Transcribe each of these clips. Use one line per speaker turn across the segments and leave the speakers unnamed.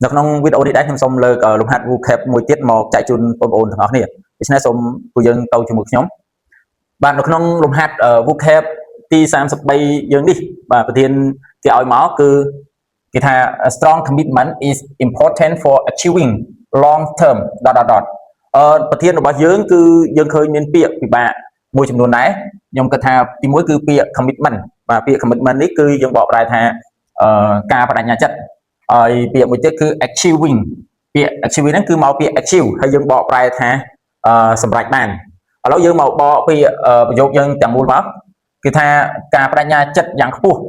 នៅក្នុងវីដេអូនេះដែរខ្ញុំសូមលើកលំហាត់ vocab មួយទៀតមកចែកជូនបងប្អូនទាំងអស់គ្នាដូច្នេះសូមពួកយើងទៅជាមួយខ្ញុំបាទនៅក្នុងលំហាត់ vocab ទី33យើងនេះបាទប្រធានគេឲ្យមកគឺគេថា strong commitment is important for achieving long term ... ប្រធានរបស់យើងគឺយើងឃើញមានពាក្យពិបាកមួយចំនួនដែរខ្ញុំគិតថាទីមួយគឺពាក្យ commitment បាទពាក្យ commitment នេះគឺយើងបកប្រែថាការបដិញ្ញាចិត្តហើយពាក្យមួយទៀតគឺ achieving ពាក្យ achieving ហ្នឹងគឺមកពាក្យ achieve ហើយយើងបកប្រែថាសម្រេចបានឥឡូវយើងមកបកពាក្យប្រយោគយើងទាំងមូលមកគឺថាការបដិញ្ញាចិត្តយ៉ាងខ្ពស់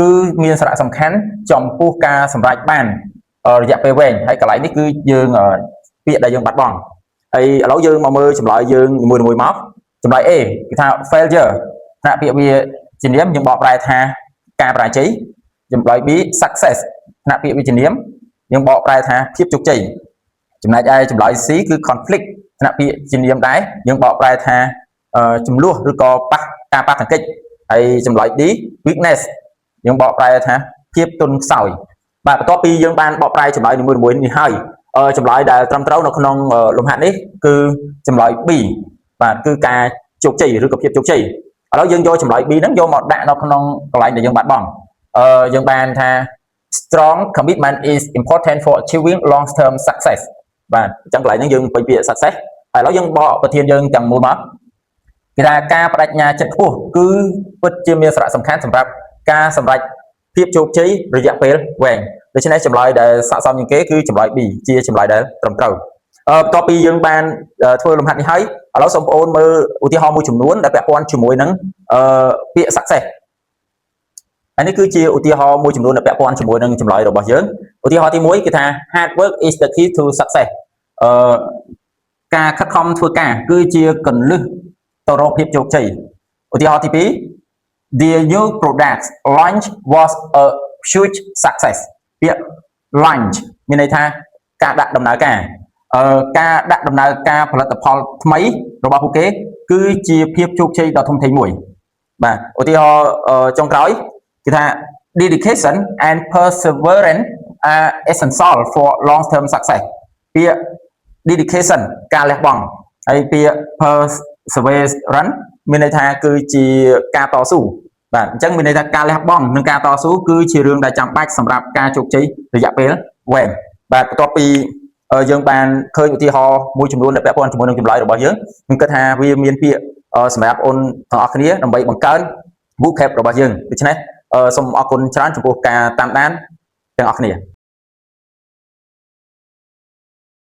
គឺមានសារៈសំខាន់ចំពោះការសម្រេចបានរយៈពេលវែងហើយកន្លែងនេះគឺយើងពាក្យដែលយើងបាត់បង់ហើយឥឡូវយើងមកមើលចម្លើយយើងមួយៗមកចម្លើយ A គឺថា failure ថាពាក្យវាជានាមយើងបកប្រែថាការបរាជ័យចម្លើយ B success ថាពាក្យវិជ្ជនាមយើងបកប្រែថាភាពជោគជ័យចំណែកឯចម្លើយ C គឺ conflict ថាពាក្យជានាមដែរយើងបកប្រែថាចំនួនឬក៏ការប៉ះទង្គិចហើយចម្លើយ D weakness យើងបកប្រែថាភាពទន់ខ្សោយបាទបន្ទាប់ពីយើងបានបកប្រែចម្លើយនីមួយៗនេះហើយចម្លើយដែលត្រឹមត្រូវនៅក្នុងលំហាត់នេះគឺចម្លើយ B បាទគឺការជោគជ័យឬក៏ភាពជោគជ័យឥឡូវយើងយកចម្លើយ B ហ្នឹងយកមកដាក់នៅក្នុងកន្លែងដែលយើងបាត់បង់យើងបានថា strong commitment is important for achieving long term success បាទអញ្ចឹងកន្លែងហ្នឹងយើងពេញពាក្យ success ហើយឥឡូវយើងបកប្រធានយើងទាំងមូលមកគេថាការបដិញ្ញាចិត្តខ្ពស់គឺពិតជាមានសារៈសំខាន់សម្រាប់ការសម្រេចភាពជោគជ័យរយៈពេលវែងដូច្នេះចម្លើយដែលស័ក្តិសមជាងគេគឺចម្លើយ B ជាចម្លើយដែលត្រឹមត្រូវបន្ទាប់ពីយើងបានធ្វើលំហាត់នេះហើយឥឡូវសូមបងប្អូនមើលឧទាហរណ៍មួយចំនួនដែលពាក់ព័ន្ធជាមួយនឹងពាក្យ success ហើយនេះគឺជាឧទាហរណ៍មួយចំនួនដែលពាក់ព័ន្ធជាមួយនឹងចម្លើយរបស់យើងឧទាហរណ៍ទី1គឺថា hard work is the key to success ការខិតខំធ្វើការគឺជាគន្លឹះទៅរកភាពជោគជ័យឧទាហរណ៍ទី2 The new product launch was a huge success ពាក្យ launch មានន័យថាការដាក់ដំណើរការផលិតផលថ្មីរបស់ពួកគេគឺជាភាពជោគជ័យដ៏ធំធេងមួយបាទឧទាហរណ៍ចុងក្រោយគឺថា dedication and perseverance are essential for long term success ពាក្យ dedication ការលះបង់ហើយពាក្យ perseverance មានន័យថាគឺជាការតស៊ូបាទអញ្ចឹងមានន័យថាការលះបង់និងការតស៊ូគឺជារឿងដែលចាំបាច់សម្រាប់ការជោគជ័យរយៈពេលវែងបាទបន្ទាប់ពីយើងបានឃើញឧទាហរណ៍មួយចំនួនដែលពាក់ព័ន្ធជាមួយនឹងចម្លើយរបស់យើងខ្ញុំគិតថាវាមានពាក្យសម្រាប់អូនទាំងអស់គ្នាដើម្បីបង្កើន vocab របស់យើងដូច្នេះសូមអរគុណច្រើនចំពោះការតាមដានទាំងអស់គ្នា